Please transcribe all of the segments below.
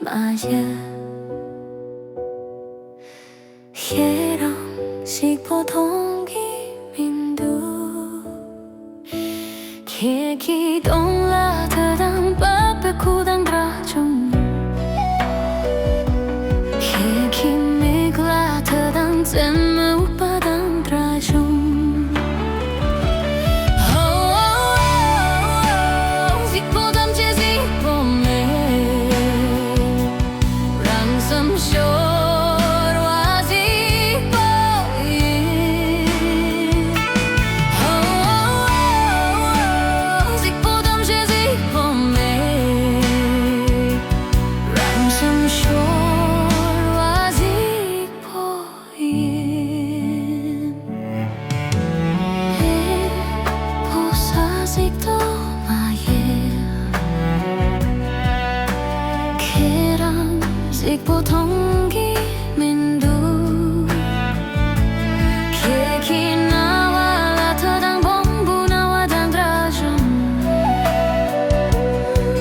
마셔 Hieron si potong kimin du Kia ki dong la ta dang ba pe ku dang dra chung Kia ki mig la ta dang zem mu pa dang dra chung Dịch vô thông ghi mình đủ Kia khi nào là thơ đang bóng bu nào đang ra rung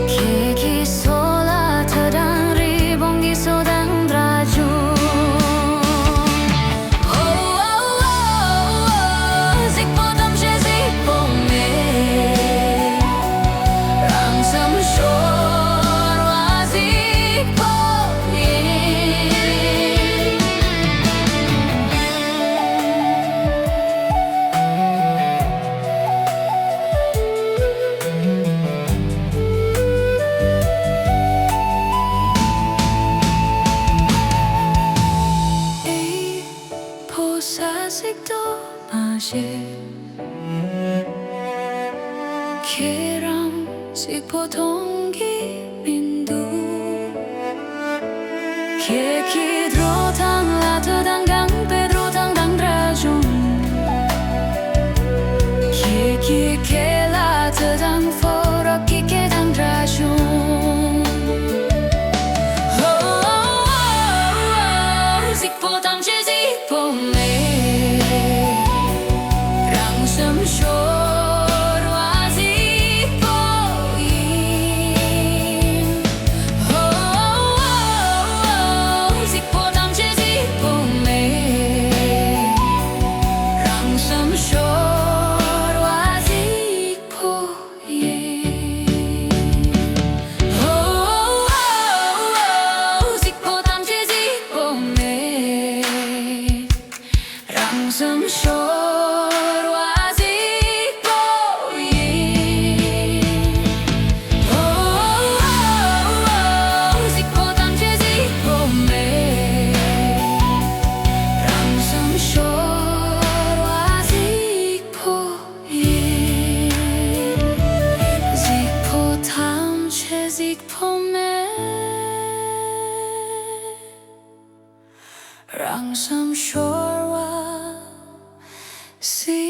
Kia khi số là thơ đang ri bóng ghi số đang ra chung Dịch vô tâm sẽ dịch vô mê Rằng sớm số 사색도 마시 걔랑 식포동 기민두 걔 기드로 당라드 당강 베드로 당당 드라중 걔 기케라드 당 포럭 기케 당 드라중 식포당 지식포 Some short was it for you? Zik po tam gdzie zik po me. Ram some short was it for you? Zik po tam gdzie zik po me. Ram some short was See